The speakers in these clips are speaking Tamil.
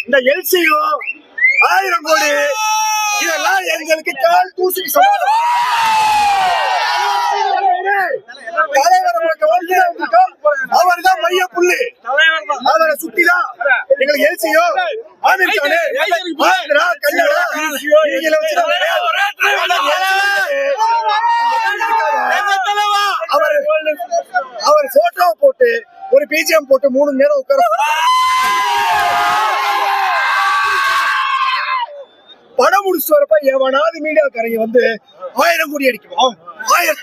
இந்த எல்சியோ 1000 கோடி இதெல்லாம் எங்களுக்கு கால் தூசிக்கு சமாளம். அவர்தான் மைய புள்ளி, அவரை சுத்திதான் எங்களுக்கு எல்சியோ ஆமீர் கானு ஆந்திரா கன்னடா அவர் போட்டோ போட்டு ஒரு பிஜிஎம் போட்டு 3 நேரம் உட்கார படம் முடிச்சு வரப்ப எவனாவது மீடியாக்காரங்க வந்து 1000 கோடி அடிக்குவோம் 1000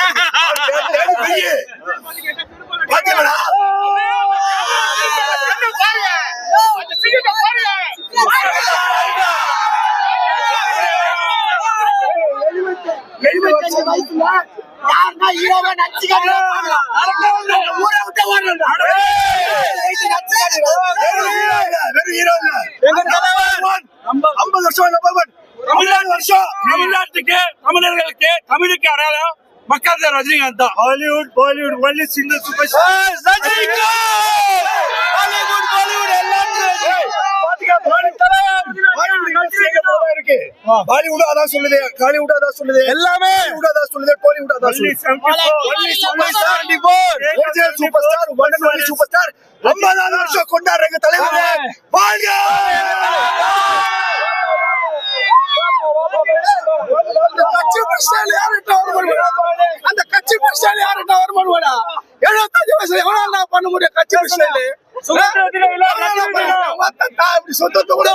தமிழ்நாட்டுக்கு தமிழர்களுக்கு தமிழுக்கு அடையாளம் மக்கள் ரஜினிகாந்த் தான். Hollywood Bollywood only single super star Hollywood Bollywood இருக்கு. பாலிவுட் அதான் சொல்லுது, காலிவுட் அதான் சொல்லுது, எல்லாமே அதான் சொல்லுது, கோலிவுட் அதான் சொல்லுது. Super star one and only super star 50வது வருஷம் கொண்டாடுறாங்க தலைவர். வாழ்க அந்த கட்சி பிரச்சனை யாருட்ட வருமானு 75 வயசுல எவ்வளவு பண்ண முடியும்? கட்சி பிரச்சனை சொந்தத்தை கூட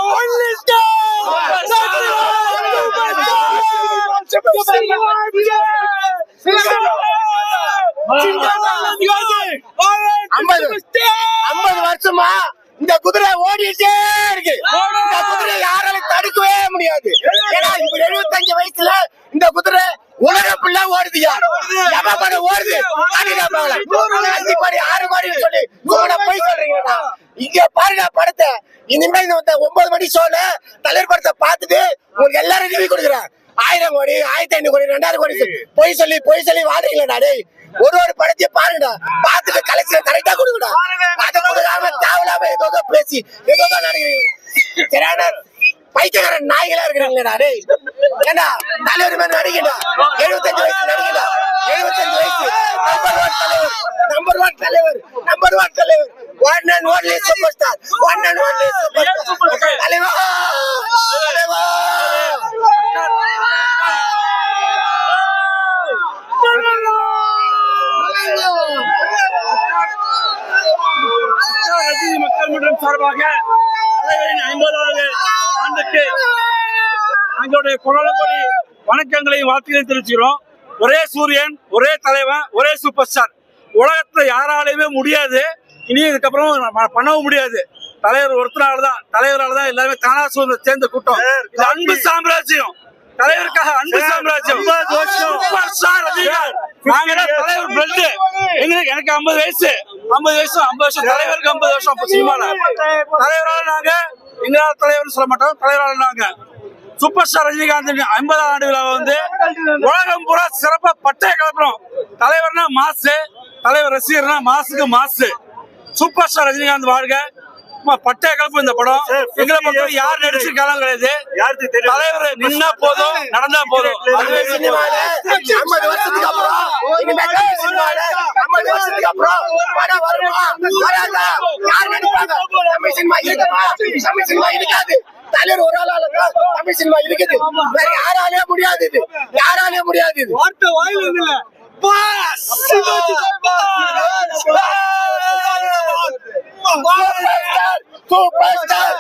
ஐம்பது வருஷமா இந்த குதிரை ஓடிட்டே இருக்கு. இந்த குதிரை யாராலும் தடுக்கவே முடியாது. ஏன்னா 75 வயசுல இந்த குதிரை உலக ஃபுல்லா ஓடுதியா, ஓடுது. 5 கோடி 6 கோடின்னு சொல்லி போய் சொல்றீங்களா? இங்க பாருங்க படத்தை. இனிமேல் 9 மணி ஷோல தலைவர் படத்தை பார்த்துட்டு உங்களுக்கு எல்லாரும் ரிவ்யூ கொடுக்குறேன். 1000 கோடி 1500 கோடி 2000 கோடி பொய் சொல்லி வாடுறீங்களா? டேய், ஒரு படத்தையும் பாருங்க, பார்த்துட்டு கலெக்ஷன் கரெக்டா கொடுக்கணும். அதை கொடுக்காம தேவையில்லாம ஏதோ பேசி ஏதோ நடிக்கிறீங்க. பைத்தியக்காரன் நாய்களா இருக்கிறாங்களா? டேய், ஏண்டா தலைவர் மாதிரி நடிக்கண்டா. 75 வயசு நடிக்கண்டா. 75 வயசு நம்பர் ஒன் தலைவர் one and only super star தலைவர். மக்கள் மன்றம் சார்பாக தலைவரின் 50வது ஆண்டுக்கு எங்களுடைய குரலொலி வணக்கங்களையும் வாழ்த்துக்களையும் தெரிவிக்கிறோம். ஒரே சூரியன், ஒரே தலைவன், ஒரே சூப்பர் ஸ்டார். உலகத்துல யாராலையுமே முடியாது, இனி இதுக்கப்புறம் பண்ணவும் முடியாது. தலைவர் ஒருத்தரால தான், தலைவரால தான் எல்லாருமே தானா சேர்ந்த கூட்டம். இது அன்பு சாம்ராஜ்யம். தலைவருக்காக அன்பு சாம்ராஜ்யம். Super star Rajinikanth. தலைவர் பிளட். எனக்கு 50 வயசு 50 வருஷம் தலைவருக்கு 50 வருஷம். அப்ப சினிமால தலைவரால நாங்க எங்களால தலைவர் சொல்ல மாட்டோம், தலைவரால நாங்க. சூப்பர் ஸ்டார் ரஜினிகாந்த் 50வது ஆண்டு விழாவை வந்து உலகம் பூரா சிறப்பா பட்டைய கிளப்புறோம். தலைவர்னா மாசு, தலைவர் ரசிகர்னா மாசுக்கு மாசு. சூப்பர் ஸ்டார் ரஜினிகாந்த் வாழ்க. பட்டைய கலப்பு இந்த படம். எங்களை பொறுத்தவரை யார் நடிச்சிருக்காலும் கிடையாது. தலைவர் நின்னா போதும், நடந்தா போதும். 50 வருஷத்துக்கு அப்புறம் படம் வருமா வராதா யார் நடிப்பாங்க? தமிழ் சினிமா இருக்குமா? தமிழ் சினிமா இருக்காது. தலைவர் ஒரு ஆளால தமிழ் சினிமா இருக்குது. வேற யாராலே முடியாது. இது யாராலே முடியாது. வார்த்தை வாயில இல்ல. Superstar!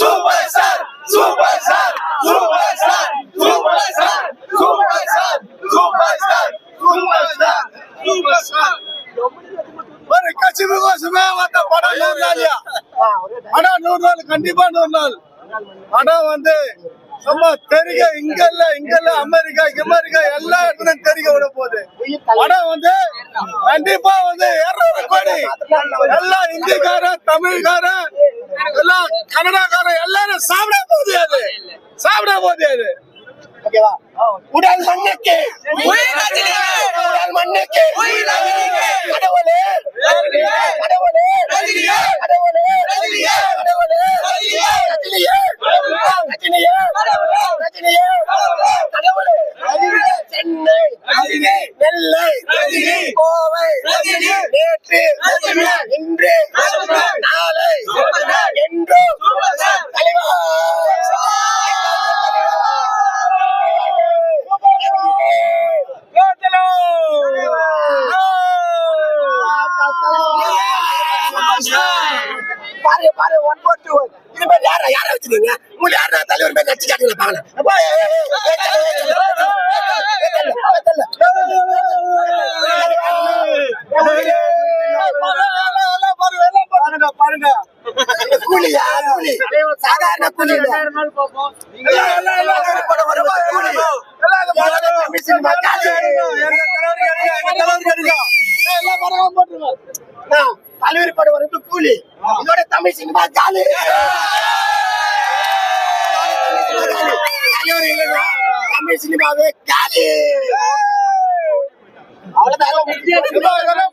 Super star super star super star super star super star super star super star super star ஒரு கட்சிக்கு கோசமே வந்த படம் 100 நாளியா ஆனா 100 நாள் கண்டிப்பா 100 நாள் ஆனா வந்து சும்மா தெரிக இங்க இல்ல அமெரிக்கா எல்லா இடத்துலயும் தெரிக விட போகுது படம் வந்து கண்டிப்பா வந்து 200 கோடி எல்லா இந்திக்காரன் தமிழ்காரன் எல்லாம் கன்னடாக்காரன் எல்லாரும் சாப்பிட போகுது அது ஓகேவா உடல் மண்ணுக்கு உடல் மண்ணுக்கு கடவுளே கடவுளே கடவுளே கடவுளே ரஜினியே கடவுளே சென்னை நெல்லை கோவை நேற்று இன்று நாளை என்றும் தலைவா பாரு 142 இனிமே யார வச்சிருக்கீங்க உங்களுக்கு யாரா தலைவர் மேல நச்சு காட்டுங்க பாருங்க கூலியா கூலி சாதாரண கூலி தலைவர் படம் வந்து கூலி இதோட தமிழ் சினிமா ஜாலி தலைவர் இல்லைன்னா தமிழ் சினிமாவே ஜாலி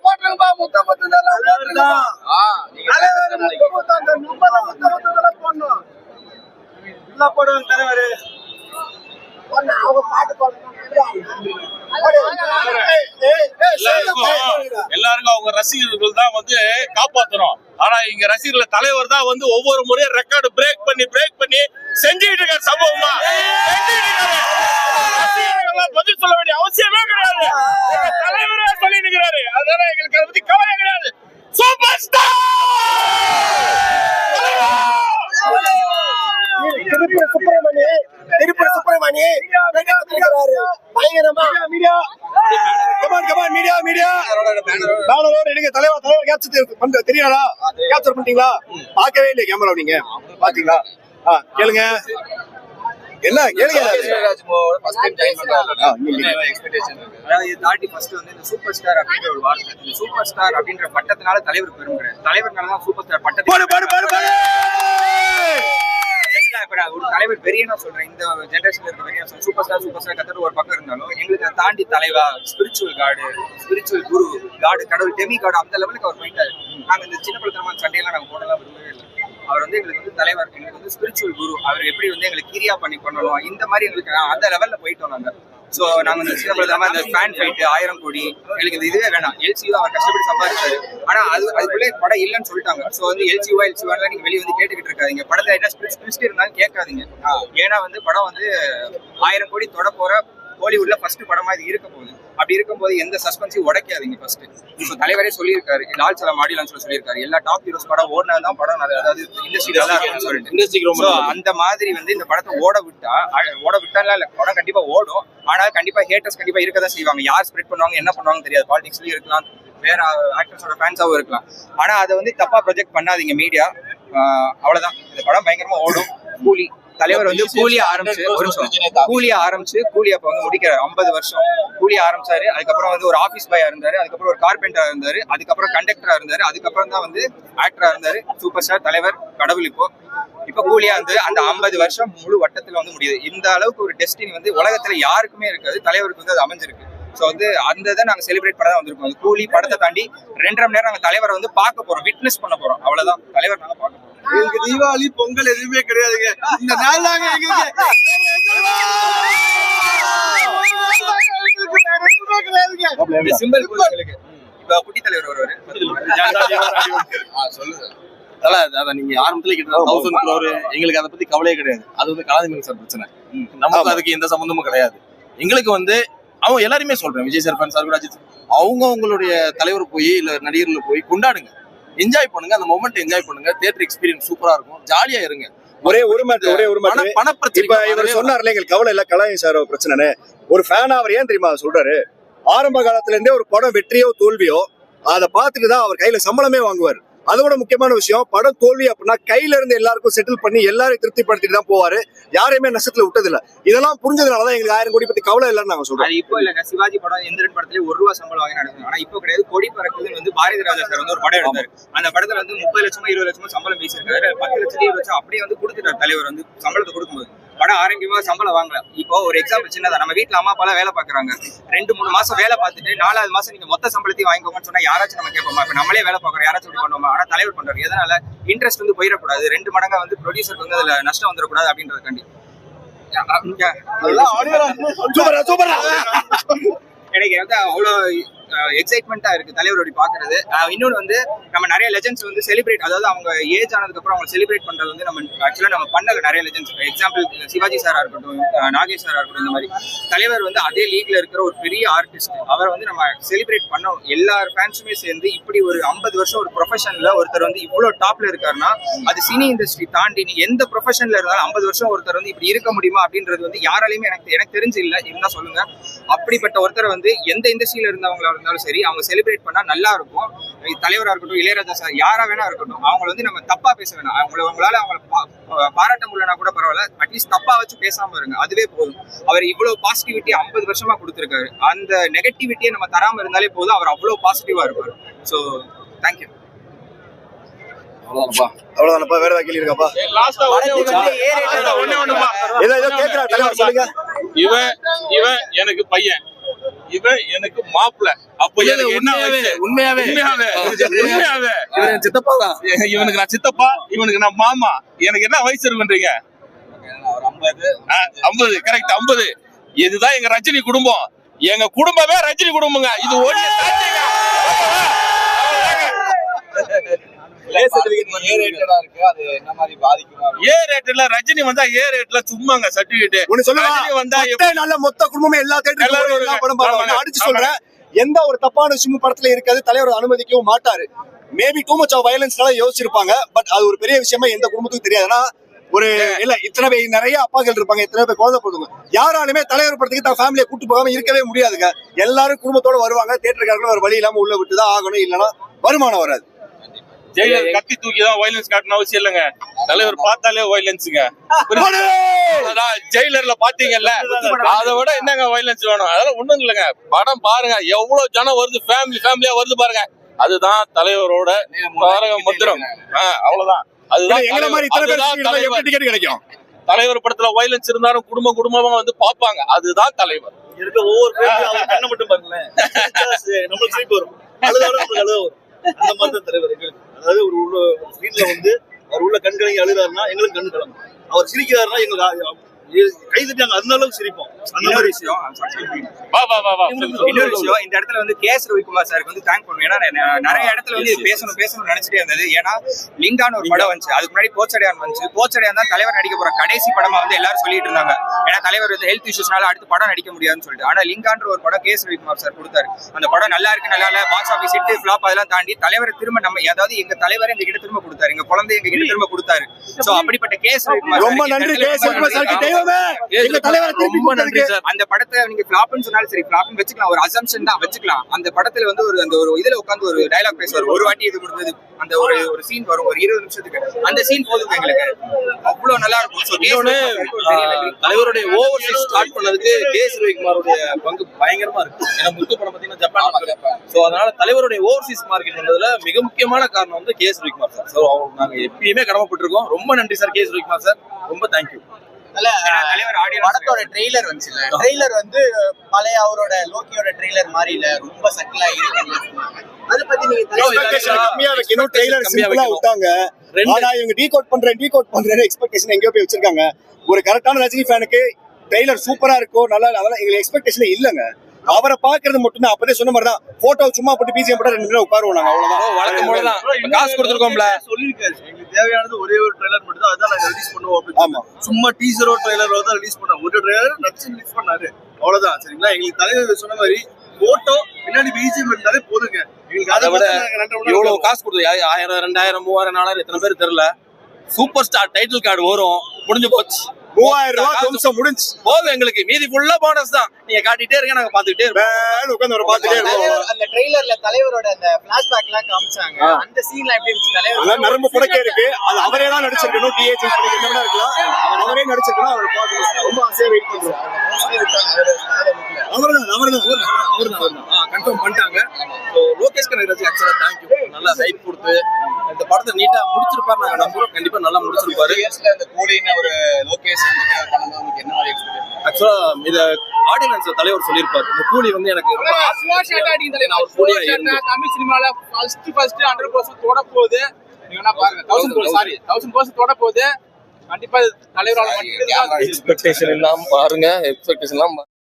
போட்டுருங்கப்பா முத்த போடணும் எல்லா படம் தலைவர் அவங்க பாட்டு போடணும் எல்லாருக்கும் அவங்க ரசிகர்கள் தான் வந்து காப்பாத்தணும். ஆனா இங்க ரசிகர்கள் தலைவர் தான் வந்து ஒவ்வொரு முறையும் ரெக்கார்டு பிரேக் பண்ணி செஞ்சுட்டு இருக்காரு. சம்பவமா ரசிகர்கள் பதில் சொல்ல வேண்டிய அவசியமே கிடையாது. தலைவரே சொல்லிட்டு இருக்கிறாரு. அதனால எங்களுக்கு அதை பத்தி கவலை கிடையாது. சூப்பர் ஸ்டார் திருப்பூர் சுப்பிரமணி பயங்கரமா தலைவர் கேப்சர் தெரியாதா? கேப்சர் பண்ணிட்டீங்களா? பார்க்கவே இல்லை கேமரா. நீங்க பாத்தீங்களா? கேளுங்க என்ன கேளுங்க. சூப்பர் ஸ்டார் அப்படின்ற ஒரு வார்த்தை, சூப்பர் ஸ்டார் அப்படின்ற பட்டத்தினால தலைவர் பெருமைகிறார். தலைவர்னாலதான் சூப்பர் ஸ்டார் பட்டத்தை ஒரு தலைவர் பெரியனா சொல்றேன். இந்த ஜெனரேஷன்ல இருக்க பெரிய சூப்பர் ஸ்டார் கத்துட்டு ஒரு பக்கம் இருந்தாலும் எங்களுக்கு அதை தாண்டி தலைவா ஸ்பிரிச்சுவல் காடு, ஸ்பிரிச்சுவல் குரு காடு, கடவுள் டெமி காடு அந்த லெவலுக்கு அவர் போயிட்டாரு. நாங்க இந்த சின்ன பழத்தனமான சண்டையெல்லாம் நாங்க போடலாம் விரும்பவே இல்லை. அவர் வந்து எங்களுக்கு வந்து தலைவர், எங்களுக்கு வந்து ஸ்பிரிச்சுவல் குரு. அவர் எப்படி வந்து எங்களுக்கு கிரியா பண்ணி பண்ணணும் இந்த மாதிரி எங்களுக்கு அந்த லெவல்ல போயிட்டோம் நாங்க. சோ நாங்க இந்த சின்ன பழத்தனமா இந்த ஃபேன் ஃபைட் 1000 கோடி எங்களுக்கு இந்த இதுவே வேணாம். எல்சியூ அவர் கஷ்டப்பட்டு சம்பாதிச்சாரு. ஆனா அதுக்குள்ளே படம் இல்லைன்னு சொல்லிட்டாங்க. சோ வந்து எல்சியூவா நீங்க வெளியே வந்து கேட்டுக்கிட்டு இருக்காதீங்க. படத்தை என்ன ஸ்பிரிட் இருந்தாலும் கேட்காதீங்க. ஏன்னா வந்து படம் வந்து 1000 கோடி தொட போற ஹாலிவுட்ல ஃபர்ஸ்ட் படமா இது இருக்க போகுது. அப்படி இருக்கும்போது எந்த சஸ்பென்ஸையும் உடைக்காதீங்க ஃபர்ஸ்ட். இப்போ தலைவரே சொல்லியிருக்காரு, லால் சலாம் மாடிலான்னு சொல்லியிருக்காரு, எல்லா டாப் ஹீரோஸ் படம் ஓடினாதான் படம் அதாவது இண்டஸ்ட்ரி நல்லா இருக்கும்னு சொல்லிட்டு அந்த மாதிரி வந்து இந்த படத்தை ஓட விட்டாலாம் இல்ல, படம் கண்டிப்பா ஓடும். ஆனால் கண்டிப்பா ஹேட்டர்ஸ் கண்டிப்பா இருக்கதான் செய்வாங்க. யார் ஸ்ப்ரெட் பண்ணுவாங்க என்ன பண்ணுவாங்க தெரியாது. பாலிடிக்ஸ்லயும் இருக்கலாம், வேற ஆக்டர்ஸோட ஃபேன்ஸாவும் இருக்கலாம். ஆனா அதை வந்து தப்பா ப்ரொஜெக்ட் பண்ணாதீங்க மீடியா. அவ்வளவுதான். இந்த படம் பயங்கரமா ஓடும். கூலி தலைவர் வந்து கூலியா ஆரம்பிச்சு கூலி அப்ப வந்து முடிக்கிறாரு. 50 வருஷம் கூலியா ஆரம்பிச்சாரு. அதுக்கப்புறம் வந்து ஒரு ஆபீஸ் பாயா இருந்தாரு, அதுக்கப்புறம் ஒரு கார்பெண்டரா இருந்தாரு, அதுக்கப்புறம் கண்டக்டரா இருந்தாரு, அதுக்கப்புறம் தான் வந்து ஆக்டரா இருந்தாரு. சூப்பர் ஸ்டார் தலைவர் கடவுள். இப்ப கூலியா வந்து அந்த 50 வருஷம் முழு வட்டத்துல வந்து முடியுது. இந்த அளவுக்கு ஒரு டெஸ்டினி வந்து உலகத்துல யாருக்குமே இருக்காது, தலைவருக்கு வந்து அது அமைஞ்சிருக்கு. சோ வந்து அந்த இதை நாங்க செலிப்ரேட் பண்ண தான் வந்திருக்கோம். அந்த கூலி படத்தை தாண்டி 2.5 மணி நேரம் நாங்க தலைவரை வந்து பார்க்க போறோம், விட்னஸ் பண்ண போறோம். அவ்வளவுதான். தலைவர் நாங்க பார்க்க போறோம். எங்களுக்கு தீபாவளி பொங்கல் எதுவுமே கிடையாதுங்க. இந்த நாள் தாங்க எங்களுக்கு சிம்பிள். இப்ப குட்டி தலைவர் வருவாரு. சொல்லுங்க. நீங்க ஆரம்பத்துல கிட்ட 1000 crore எங்களுக்கு அதை பத்தி கவலையே கிடையாது. அது வந்து கலாநிதி சார் பிரச்சனை. நமக்கு அதுக்கு எந்த சம்பந்தமும் கிடையாது. எங்களுக்கு வந்து அவங்க எல்லாருமே சொல்றேன், விஜய் சார் ஃபேன்ஸ் கூட அஜித் அவங்களுடைய தலைவர் போய் இல்ல நடிகர்கள் போய் கொண்டாடுங்க, என்ஜாய் பண்ணுங்க, அந்த மொமெண்ட் என்ஜாய் பண்ணுங்க. தியேட்டர் எக்ஸ்பீரியன்ஸ் சூப்பரா இருக்கும், ஜாலியா இருங்க. ஒரே ஒரு மேட்ரு இப்ப இவர் சொன்னார்ல எங்களுக்கு கவலை இல்ல கலாயம் சார் பிரச்சனை ஒரு ஃபேன் அவர் ஏன் தெரியுமா சொல்றாரு ஆரம்ப காலத்துல இருந்தே ஒரு படம் வெற்றியோ தோல்வியோ அதை பார்த்துட்டு தான் அவர் கையில சம்பளமே வாங்குவார் அதோட முக்கியமான விஷயம் படம் தோல்வி அப்படின்னா கையில இருந்து எல்லாருக்கும் செட்டில் பண்ணி எல்லாரையும் திருப்திப்படுத்திட்டு தான் போவாரு யாரையுமே நஷ்டத்துல விட்டதில்ல இதெல்லாம் புரிஞ்சதுனாலதான் எங்களுக்கு 1000 கோடி பத்தி கவலை இல்லைன்னு நாங்க சொல்றோம் அது இப்போ இல்லங்க சிவாஜி படம் எந்திரன் படத்துல ₹1 சம்பளம் வாங்கி நடக்குது ஆனா இப்போ கிடையாது கொடி பறக்குதுன்னு வந்து பாரதி ராஜா சார் வந்து ஒரு படம் எடுத்தாரு அந்த படத்துல வந்து 30 லட்சமோ 20 லட்சமோ சம்பளம் பேசியிருக்காரு 10 லட்சம் 20 லட்சம் அப்படியே வந்து கொடுத்துட்டாரு தலைவர் வந்து சம்பளத்தை கொடுக்கும்போது படம் ஆரம்பிக்குமா சம்பளம் வாங்கல இப்போ ஒரு எக்ஸாம்பிள் சின்னதா நம்ம வீட்டுல அம்மா அப்பா வேலை பாக்குறாங்க 2-3 மாசம் வேலை பார்த்துட்டு 4வது மாசம் நீங்க மொத்த சம்பளத்தையும் வாங்கிக்கோங்கன்னு சொன்னா யாராச்சும் நம்ம கேட்போமா இப்ப நம்மளே வேலை பாக்குறோம் யாராச்சும் இப்படி பண்ணுவோமா ஆனா தலைவர் பண்றாரு எதனால இன்ட்ரெஸ்ட் வந்து போயிடக்கூடாது 2 மடங்கா வந்து ப்ரொடியூசருக்கு வந்து அதுல நஷ்டம் வந்துடக்கூடாது அப்படின்றதுக்காண்டி எனக்கு வந்து அவ்வளவு எக்ஸைட்மெண்டா இருக்கு தலைவரோட பாக்குறது இன்னொன்று வந்து நம்ம நிறைய லெஜெண்ட்ஸ் வந்து செலிப்ரேட் அதாவது அவங்க ஏஜ் ஆனதுக்கு அப்புறம் அவங்க செலிப்ரேட் பண்றது வந்து நம்ம ஆக்சுவலா நம்ம பண்ணல நிறைய லெஜெண்ட்ஸ் எக்ஸாம்பிள் சிவாஜி சாரா இருக்கட்டும் நாகேஷ் சாரா இருக்கட்டும் இந்த மாதிரி தலைவர் வந்து அதே லீக்ல இருக்கிற ஒரு பெரிய ஆர்டிஸ்ட் அவரை வந்து நம்ம செலிப்ரேட் பண்ணோம் எல்லார் ஃபேன்ஸுமே சேர்ந்து இப்படி ஒரு 50 வருஷம் ஒரு ப்ரொஃபஷன்ல ஒருத்தர் வந்து இவ்வளவு டாப்ல இருக்காருன்னா அது சினி இண்டஸ்ட்ரி தாண்டி நீ எந்த ப்ரொஃபஷன்ல இருந்தாலும் 50 வருஷம் ஒருத்தர் வந்து இப்படி இருக்க முடியுமா அப்படின்றது வந்து யாராலையுமே எனக்கு தெரிஞ்சு இல்லை இருந்தா சொல்லுங்க அப்படிப்பட்ட ஒருத்தரை வந்து எந்த இண்டஸ்ட்ரியில இருந்தவங்களா இருந்தாலும் சரி அவங்க செலிப்ரேட் பண்ணா நல்லா இருக்கும் தலைவரா இருக்கட்டும் இளையராஜா சார் யாரா வேணா இருக்கட்டும் அவங்களை வந்து நம்ம தப்பா பேச வேணாம் அவங்களால அவங்களை பாராட்ட முடியலனா கூட பரவாயில்ல அட்லீஸ்ட் தப்பா வச்சு பேசாம இருங்க அதுவே போதும் அவர் இவ்வளவு பாசிட்டிவிட்டி 50 வருஷமா கொடுத்திருக்காரு அந்த நெகட்டிவிட்டியை நம்ம தராம இருந்தாலே போதும் அவர் அவ்வளவு பாசிட்டிவா இருப்பாரு ஸோ தேங்க்யூ அவ்வளவுதானப்பா வேற ஏதாவது கேள்வி இருக்காப்பா சொல்லுங்க இவன் எனக்கு பையன் இவன் எனக்கு மாப்பிள்ள அப்ப எனக்கு என்ன உண்மையாவே சித்தப்பா தான் இவனுக்கு நான் சித்தப்பா இவனுக்கு நான் மாமா எனக்கு என்ன வயசு இருக்குன்றீங்க 50 கரெக்ட் 50 இதுதான் எங்க ரஜினி குடும்பம் எங்க குடும்பமே ரஜினி குடும்பங்க இது ஒண்ணு ரஜினி வந்தா ஏ ரேட்ல சும்மாங்க சர்டிபிகேட் வந்தா நல்ல மொத்த குடும்பமே எல்லா தேட்டரும் அடிச்சு சொல்றேன் எந்த ஒரு தப்பான விஷயமும் படத்துல இருக்காது தலைவர் அனுமதிக்கவும் மாட்டாரு மேபி டூ மச் ஆஃப் வயலன்ஸ்னால யோசிச்சிருப்பாங்க பட் அது ஒரு பெரிய விஷயமா எந்த குடும்பத்துக்கும் தெரியாதுன்னா ஒரு இல்ல இத்தனை பேர் நிறைய அப்பாக்கள் இருப்பாங்க இத்தனை பேர் குழந்தை போதுங்க யாராலுமே தலைவர் படத்துக்கு தான் ஃபேமிலியை கூட்டு போகாம இருக்கவே முடியாதுங்க எல்லாரும் குடும்பத்தோட வருவாங்க தேட்டருக்காரங்களும் ஒரு வழி இல்லாம உள்ள விட்டுதான் ஆகணும் இல்லைன்னா வருமானம் வராது ஜெயிலர் கத்தி தூக்கிதான் வயலன்ஸ் காட்டணும் அவசியம் இல்லைங்க தலைவர் பார்த்தாலே வயலன்ஸுங்க ஜெயிலர்ல பாத்தீங்கல்ல அதை விட என்னங்க வயலன்ஸ் வேணும் அதெல்லாம் ஒண்ணும் இல்லைங்க படம் பாருங்க எவ்வளவு ஜனம் வருது ஃபேமிலியா வருது பாருங்க அதுதான் தலைவரோட மந்திரம் அவ்வளவுதான் கிடைக்கும் தலைவர் படத்துல வயலன்ஸ் இருந்தாலும் குடும்பமா வந்து பாப்பாங்க அதுதான் தலைவர் இருக்க ஒவ்வொரு கண்ணை மட்டும் பாருங்களேன் நம்மளுக்கு சிரிப்பு வரும் அழுத வரும் அந்த மாதிரி தான் தலைவர் எங்களுக்கு அதாவது ஒரு சீன்ல வந்து அவர் உள்ள கண் கலங்கி அழுதாருன்னா எங்களுக்கு கண்ணு கலங்கும் அவர் சிரிக்கிறாருன்னா எங்களுக்கு கை தட்டாங்க அந்த அளவுக்கு சிரிப்போம் அந்த மாதிரி விஷயம் இன்னொரு விஷயம் இந்த இடத்துல வந்து கேஎஸ் ரவிக்குமார் சாருக்கு வந்து தேங்க் பண்ணுவோம் ஏன்னா நிறைய இடத்துல வந்து பேசணும்னு நினைச்சிட்டே இருந்தது ஏன்னா லிங்கான்னு ஒரு படம் வந்துச்சு அதுக்கு முன்னாடி போச்சடையான் வந்துச்சு போச்சடையான் தான் தலைவர் நடிக்க போற கடைசி படமா வந்து எல்லாரும் சொல்லிட்டு இருந்தாங்க ஏன்னா தலைவர் வந்து ஹெல்த் இஷ்யூஸ்னால அடுத்து படம் நடிக்க முடியாதுன்னு சொல்லிட்டு ஆனா லிங்கான்ற ஒரு படம் கேஎஸ் ரவிக்குமார் சார் கொடுத்தாரு அந்த படம் நல்லா இருக்கு நல்லா இல்ல பாக்ஸ் ஆஃபீஸ் ஹிட் ஃபிளாப் அதெல்லாம் தாண்டி தலைவர் திரும்ப நம்ம ஏதாவது எங்க தலைவர் எங்க கிட்ட திரும்ப கொடுத்தாரு எங்க குழந்தை எங்க கிட்ட திரும்ப கொடுத்தாரு சோ அப்படிப்பட்ட கேஎஸ் ரவிக்குமார் ரொம்ப நன்றி கேஎஸ் ரவிக்குமார் சாருக்கு அந்த படத்தை நீங்க ஃபிளாப்னு சொன்னாலும் சரி ஃபிளாப்னு வச்சுக்கலாம் ஒரு அசம்ப்ஷன் தான் வச்சுக்கலாம் அந்த படத்துல வந்து அந்த ஒரு இதுல உட்கார்ந்து ஒரு டயலாக் பேசுவார் ஒரு வாட்டி இது கொடுத்தது அந்த ஒரு சீன் வரும் ஒரு 20 நிமிஷத்துக்கு அந்த சீன் போதும் எங்களுக்கு அவ்வளவு நல்லா இருக்கும் தலைவருடைய ஓவர்சீஸ் ஸ்டார்ட் பண்ணதுக்கு கேஎஸ் ரவிக்குமாரோட பங்கு பயங்கரமா இருக்கு ஏன்னா முத்து படம் பாத்தீங்கன்னா ஜப்பான் சோ அதனால தலைவருடைய ஓவர்சீஸ் மார்க்கெட் வந்ததுல மிக முக்கியமான காரணம் வந்து கேஎஸ் ரவிக்குமார் சார் சோ நாங்க எப்பயுமே கடமைப்பட்டிருக்கோம் ரொம்ப நன்றி சார் கேஎஸ் ரவிக்குமார் சார் ரொம்ப தேங்க்யூ படத்தோட ட்ரெய்லர் வந்துச்சுல ட்ரெய்லர் வந்து பழைய அவரோட லோக்கியோட ட்ரெய்லர் மாதிரி இல்ல ரொம்ப சட்டிலா இருக்கு அத பத்தி நீங்க கம்மியா வைக்கணும் ட்ரெய்லர் சிம்பிளா விட்டாங்க ஆனா இவங்க டீகோட் பண்றேன்னு எக்ஸ்பெக்டேஷன் எங்கேயோ போய் வச்சிருக்காங்க ஒரு கரெக்டான ரஜினி ஃபேனுக்கு ட்ரெய்லர் சூப்பரா இருக்கும் நல்லா அதெல்லாம் எங்களுக்கு எக்ஸ்பெக்டேஷன் இல்லங்க அவரை பாக்குறது மட்டும் தான் அப்பதே சொன்ன மாதிரி தான் போட்டோ சும்மா போட்டு பிஜிஎம் போட்டு 2 நிமிஷம் உட்காருவோம் நாங்க அவ்வளவுதான் வழக்கம் போல தான் காசு கொடுத்துருக்கோம்ல சொல்லிருக்காரு எங்களுக்கு தேவையானது ஒரே ஒரு ட்ரெய்லர் மட்டும் தான் அதான் நாங்க ரிலீஸ் பண்ணுவோம் ஆமா சும்மா டீசரோ ட்ரெய்லரோ தான் ரிலீஸ் பண்ணோம் ஒரு ட்ரெய்லர் நச்சு ரிலீஸ் பண்ணாரு அவ்வளவுதான் சரிங்களா எங்களுக்கு தலைவர் சொன்ன மாதிரி போட்டோ பின்னாடி பிஜிஎம் இருந்தாலே போதுங்க எங்களுக்கு அதை விட இவ்வளவு காசு கொடுத்து 1000 2000 3000 4000 எத்தனை பேர் தெரியல சூப்பர் ஸ்டார் டைட்டில் கார்டு வரும், முடிஞ்சு போச்சு. 3000 ரூபாய் நிமிஷம் முடிஞ்சு போதும் எங்களுக்கு, மீதி ஃபுல்லா போனஸ் தான். நீங்க காட்டிட்டே இருங்க, நாங்க பாத்துக்கிட்டே இருப்போம். உட்காந்து ஒரு பாத்துட்டே இருக்கோம். அந்த ட்ரெய்லர்ல தலைவரோட அந்த பிளாஷ்பேக் எல்லாம் காமிச்சாங்க. அந்த சீன்ல எப்படி இருந்துச்சு? தலைவர் அதெல்லாம் நரம்பு புடக்கே இருக்கு. அது அவரே தான் நடிச்சிருக்கணும். டிஏஜி பண்ணிக்கிறதா இருக்கலாம். அவரே நடிச்சிருக்கணும். அவர் பார்க்கணும். ரொம்ப ஆசையா வெயிட் பண்றோம். அவர்தான் கன்ஃபார்ம் பண்ணிட்டாங்க. ஸோ லோகேஷ் கனகராஜ் ஆக்சுவலா தேங்க்யூ, நல்லா ஹைப் கொடுத்து இந்த படத்தை நீட்டா முடிச்சிருப்பாரு. நாங்க நம்புறோம், கண்டிப்பா நல்லா முடிச்சிருப்பாரு. அந்த கூலின்னு ஒரு லோகேஷ் என்ன மாதிரி எக்ஸ்பீரியன்ஸ்? ஆக்சுவலா இத ஆடியன்ஸ் தலைவர் சொல்லியிருப்பாரு, இந்த கூலி வந்து எனக்கு ரொம்ப நான் ஒரு கூலியா இருந்தேன். தமிழ் சினிமால ஃபர்ஸ்ட் 100% தொட போகுது. நீங்க வேணா பாருங்க, 1000% தொட போகுது. கண்டிப்பா தலைவரால எக்ஸ்பெக்டேஷன் இல்லாம பாருங்க, எக்ஸ்பெக்டேஷன் இல்லாம